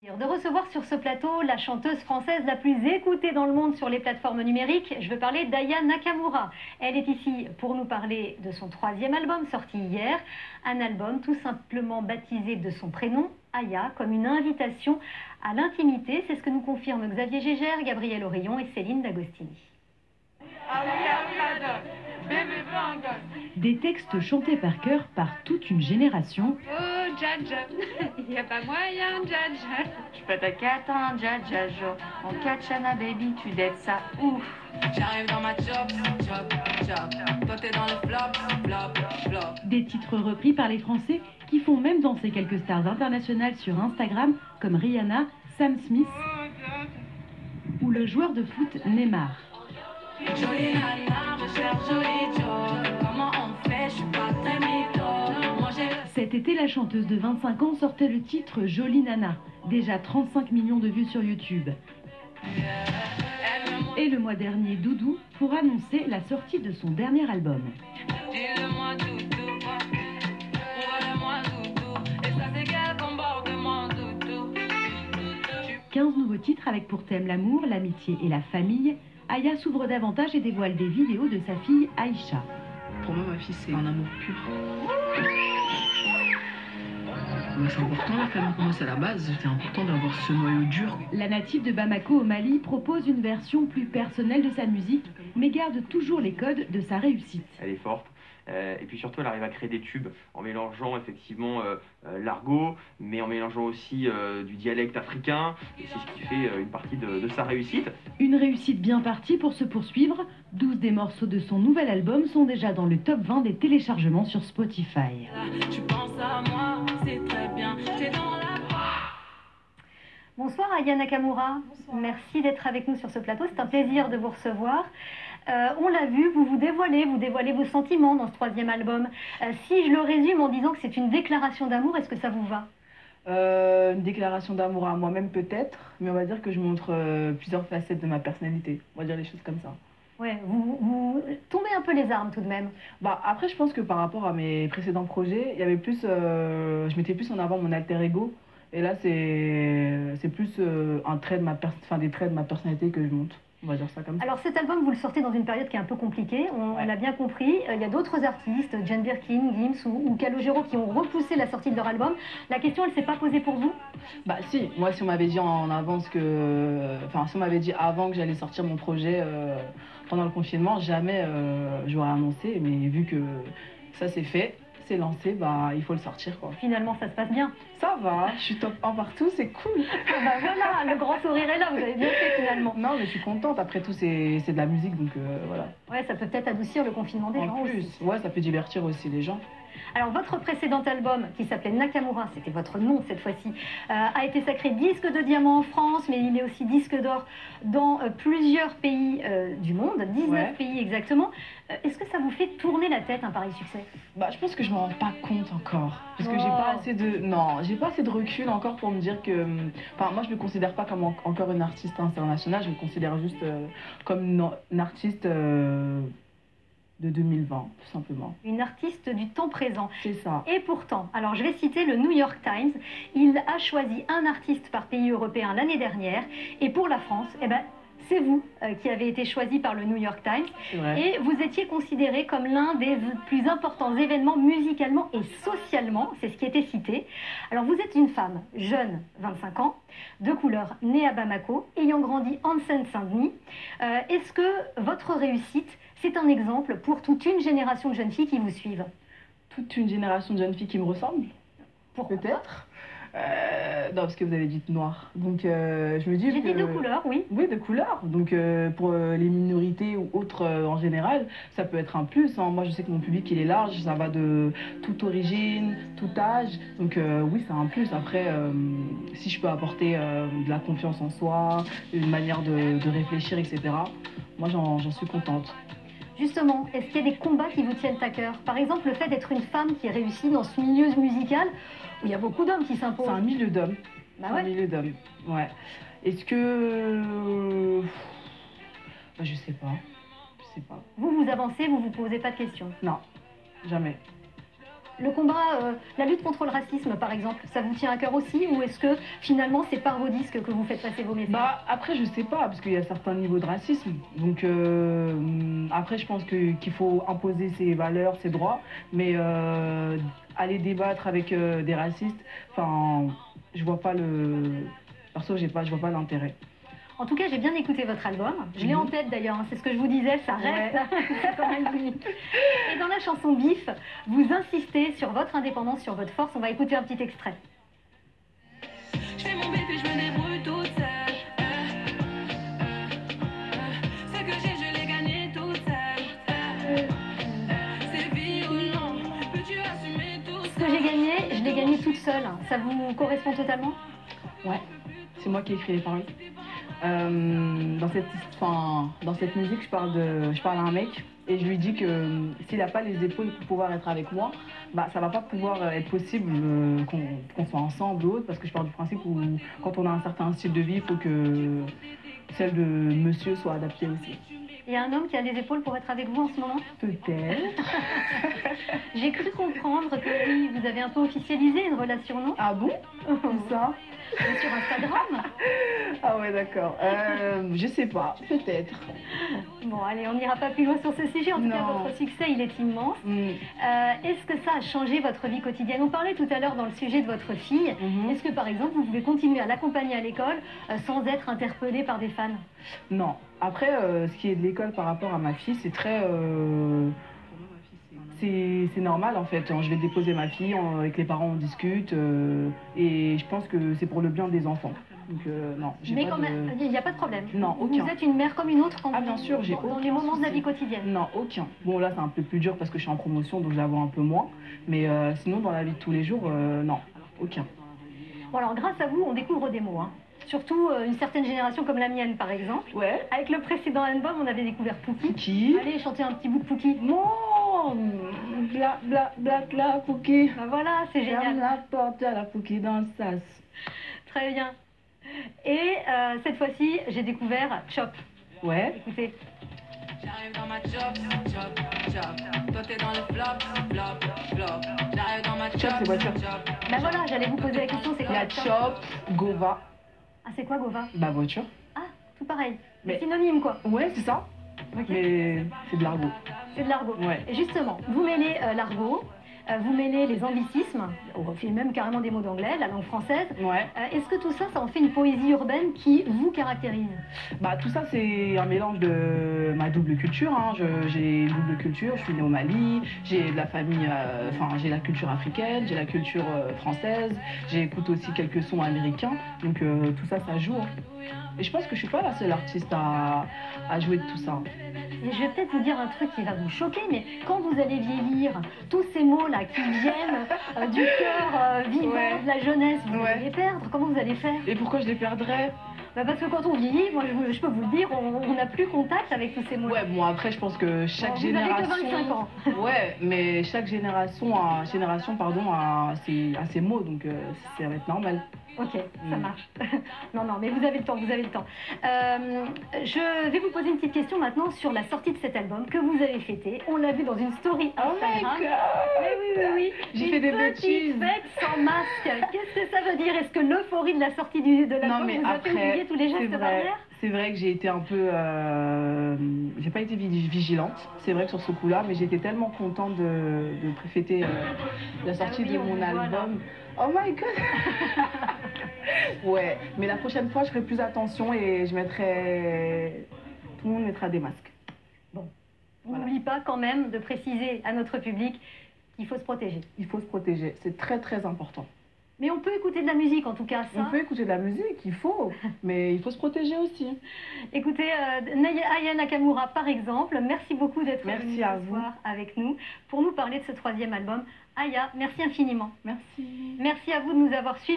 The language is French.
De recevoir sur ce plateau la chanteuse française la plus écoutée dans le monde sur les plateformes numériques. Je veux parler d'Aya Nakamura. Elle est ici pour nous parler de son 3e album sorti hier. Un album tout simplement baptisé de son prénom, Aya, comme une invitation à l'intimité. C'est ce que nous confirment Xavier Gégère, Gabriel Aurillon et Céline D'Agostini. Des textes chantés par cœur par toute une génération. Oh, Dja, il n'y a pas moyen, Dja. Je peux te qu'attendre, Dja, on catchana baby, tu dettes ça, ouf. J'arrive dans ma job, toi t'es dans le flop. Des titres repris par les Français qui font même danser quelques stars internationales sur Instagram comme Rihanna, Sam Smith ou le joueur de foot Neymar. Jolie nana, je cherche joli Joe. Comment on fait, je suis pas très mytho. Cet été, la chanteuse de 25 ans sortait le titre Jolie Nana, déjà 35 millions de vues sur YouTube. Et le mois dernier, Doudou pour annoncer la sortie de son dernier album. Dis-le-moi Doudou, ouvre-le-moi Doudou, et ça c'est quel comportement Doudou. 15 nouveaux titres avec pour thème l'amour, l'amitié et la famille. Aya s'ouvre davantage et dévoile des vidéos de sa fille Aïcha. Pour moi, ma fille, c'est un amour pur. C'est important, la famille, pour moi, c'est la base. C'est important d'avoir ce noyau dur. La native de Bamako au Mali propose une version plus personnelle de sa musique, mais garde toujours les codes de sa réussite. Elle est forte. Et puis surtout, elle arrive à créer des tubes en mélangeant effectivement l'argot, mais en mélangeant aussi du dialecte africain. Et c'est ce qui fait une partie de sa réussite. Une réussite bien partie pour se poursuivre. 12 des morceaux de son nouvel album sont déjà dans le top 20 des téléchargements sur Spotify. Tu penses à moi, c'est très bien, t'es dans la... Bonsoir Aya Nakamura. Bonsoir. Merci d'être avec nous sur ce plateau. C'est un plaisir de vous recevoir. On l'a vu, vous dévoilez vos sentiments dans ce 3e album. Si je le résume en disant que c'est une déclaration d'amour, est-ce que ça vous va? Une déclaration d'amour à moi-même peut-être, mais on va dire que je montre plusieurs facettes de ma personnalité. On va dire les choses comme ça. Ouais, vous tombez un peu les armes tout de même. Bah, après, je pense que par rapport à mes précédents projets, il y avait plus, je mettais plus en avant mon alter ego. Et là, c'est plus un trait de des traits de ma personnalité que je monte. On va dire ça comme ça. Alors cet album, vous le sortez dans une période qui est un peu compliquée, on l'a bien compris. Il y a d'autres artistes, Jane Birkin, Gims ou Calogero qui ont repoussé la sortie de leur album. La question, elle ne s'est pas posée pour vous? Bah si, moi si on m'avait dit en avance que... Enfin, si on m'avait dit avant que j'allais sortir mon projet pendant le confinement, jamais j'aurais annoncé. Mais vu que ça s'est fait, c'est lancé, bah il faut le sortir quoi. Finalement, ça se passe bien. Ça va, je suis top 1 partout, c'est cool. Bah voilà, le grand sourire est là, vous avez bien fait finalement. Non mais je suis contente, après tout c'est de la musique donc voilà. Ouais, ça peut peut-être adoucir le confinement des gens plus, aussi. Ouais, ça peut divertir aussi les gens. Alors votre précédent album, qui s'appelait Nakamura, c'était votre nom cette fois-ci, a été sacré disque de diamant en France, mais il est aussi disque d'or dans plusieurs pays du monde, 19 pays exactement. Est-ce que ça vous fait tourner la tête un pareil succès? Bah je pense que je m'en rends pas compte encore, parce que j'ai pas assez de... Non, j'ai pas assez de recul encore pour me dire que... Enfin moi je me considère pas comme encore une artiste internationale, je me considère juste comme une artiste... de 2020, tout simplement. Une artiste du temps présent. C'est ça. Et pourtant, alors je vais citer le New York Times, il a choisi un artiste par pays européen l'année dernière, et pour la France, eh ben, c'est vous qui avez été choisi par le New York Times, et vous étiez considéré comme l'un des plus importants événements musicalement et socialement, c'est ce qui était cité. Alors vous êtes une femme jeune, 25 ans, de couleur, née à Bamako, ayant grandi en Seine-Saint-Denis. Est-ce que votre réussite, c'est un exemple pour toute une génération de jeunes filles qui vous suivent? Toute une génération de jeunes filles qui me ressemblent? Peut-être. Non, parce que vous avez dit noir. Donc, je me dis J'ai dit de couleur, oui. Oui, de couleur. Donc, pour les minorités ou autres en général, ça peut être un plus. Hein. Moi, je sais que mon public, il est large. Ça va de toute origine, tout âge. Donc, oui, c'est un plus. Après, si je peux apporter de la confiance en soi, une manière de réfléchir, etc., moi, j'en suis contente. Justement, est-ce qu'il y a des combats qui vous tiennent à cœur? Par exemple, le fait d'être une femme qui réussit dans ce milieu musical où il y a beaucoup d'hommes qui s'imposent. C'est un milieu d'hommes. Bah c'est un milieu d'hommes, ouais. Est-ce que... Bah, je sais pas. Je sais pas. Vous avancez, vous posez pas de questions? Non, jamais. Le combat, la lutte contre le racisme, par exemple, ça vous tient à cœur aussi, ou est-ce que finalement c'est par vos disques que vous faites passer vos messages? Bah après je sais pas, parce qu'il y a certains niveaux de racisme. Donc après je pense qu'il faut imposer ses valeurs, ses droits, mais aller débattre avec des racistes, enfin je vois pas perso je vois pas l'intérêt. En tout cas, j'ai bien écouté votre album. Je l'ai en tête d'ailleurs, hein, c'est ce que je vous disais, ça reste c'est quand même unique. Et dans la chanson Bif, vous insistez sur votre indépendance, sur votre force. On va écouter un petit extrait. Je fais mon bif et je me débrouille toute seule. Ce que j'ai, je l'ai gagné toute seule. C'est violent, peux-tu assumer tout Ce que j'ai gagné, je l'ai gagné toute seule. Ça vous correspond totalement? Ouais, c'est moi qui ai écrit les paroles. Dans cette musique, je parle à un mec et je lui dis que s'il n'a pas les épaules pour pouvoir être avec moi, bah ça va pas pouvoir être possible qu'on soit ensemble ou autre, parce que je pars du principe où quand on a un certain style de vie, il faut que celle de monsieur soit adaptée aussi. Il y a un homme qui a les épaules pour être avec vous en ce moment? Peut-être. J'ai cru comprendre que oui, vous avez un peu officialisé une relation, non? Ah bon? Où ça? Sur Instagram? Ah ouais, d'accord. Je sais pas, peut-être. Bon, allez, on n'ira pas plus loin sur ce sujet. En tout cas, Non. votre succès, il est immense. Est-ce que ça a changé votre vie quotidienne? On parlait tout à l'heure dans le sujet de votre fille. Est-ce que, par exemple, vous pouvez continuer à l'accompagner à l'école sans être interpellé par des fans? Non. Après, ce qui est de l'école par rapport à ma fille, c'est très... c'est normal en fait. Je vais déposer ma fille, avec les parents on discute et je pense que c'est pour le bien des enfants. Donc non, Mais quand même, il n'y a pas de problème. Non, aucun. Vous êtes une mère comme une autre quand bien sûr, j'ai dans les moments de la vie quotidienne? Non, aucun. Bon là c'est un peu plus dur parce que je suis en promotion donc je la vois un peu moins. Mais sinon dans la vie de tous les jours, non, aucun. Bon alors grâce à vous, on découvre des mots. Hein. Surtout une certaine génération comme la mienne par exemple. Ouais. Avec le précédent album, on avait découvert Pouki. Pouki. Allez, chanter un petit bout de Pouki. Non, bla bla bla bla Pouki. Ben voilà, c'est génial. Ferme la porte à la Pouki dans le sas. Très bien. Et cette fois-ci, j'ai découvert Chop. Ouais. Écoutez. J'arrive dans ma chop, chop, chop. Toi t'es dans le flop, flop, flop. J'arrive dans ma Chop, c'est voiture. Ben voilà, j'allais vous poser la question, c'est Il quoi y a Chop, Gova. Ah, c'est quoi Gova? Bah voiture. Ah, tout pareil. Mais synonyme quoi. Ouais, c'est ça. Okay. Mais c'est de l'argot. C'est de l'argot. Ouais. Et justement, vous mêlez l'argot, vous mêlez les anglicismes, on fait même carrément des mots d'anglais, la langue française. Ouais. Est-ce que tout ça, ça en fait une poésie urbaine qui vous caractérise? Bah tout ça c'est un mélange de ma double culture. Hein. J'ai une double culture, je suis née au Mali, j'ai de la famille, j'ai la culture africaine, j'ai la culture française, j'écoute aussi quelques sons américains, donc tout ça, ça joue. Hein. Et je pense que je suis pas la seule artiste à jouer de tout ça. Et je vais peut-être vous dire un truc qui va vous choquer, mais quand vous allez vieillir, tous ces mots-là qui viennent du cœur vivant de la jeunesse, vous allez les perdre. Comment vous allez faire? Et pourquoi je les perdrais? Bah parce que quand on vieillit, moi je peux vous le dire, on n'a plus contact avec tous ces mots. Ouais, bon après je pense que chaque génération. Vous avez que 25 ans. Ouais, mais chaque génération a ses mots, donc ça va être normal. Ok, ça marche. Non, mais vous avez le temps, vous avez le temps. Je vais vous poser une petite question maintenant sur la sortie de cet album que vous avez fêté. On l'a vu dans une story Instagram. Oh my God. Oui. J'ai fait des bêtises. Une petite fête sans masque. Qu'est-ce que ça veut dire? Est-ce que l'euphorie de la sortie de l'album vous a fait oublier tous les gestes barrières? C'est vrai que j'ai été un peu... j'ai pas été vigilante, c'est vrai que sur ce coup-là, mais j'étais tellement contente de fêter la sortie de mon album. Oh my God. Ouais, mais la prochaine fois, je ferai plus attention et tout le monde mettra des masques. Bon, on n'oublie pas quand même de préciser à notre public qu'il faut se protéger. Il faut se protéger, c'est très très important. Mais on peut écouter de la musique en tout cas, ça. On peut écouter de la musique, il faut, mais il faut se protéger aussi. Écoutez, Aya Nakamura par exemple, merci beaucoup d'être venue ce soir avec nous pour nous parler de ce troisième album. Aya, merci infiniment. Merci. Merci à vous de nous avoir suivis.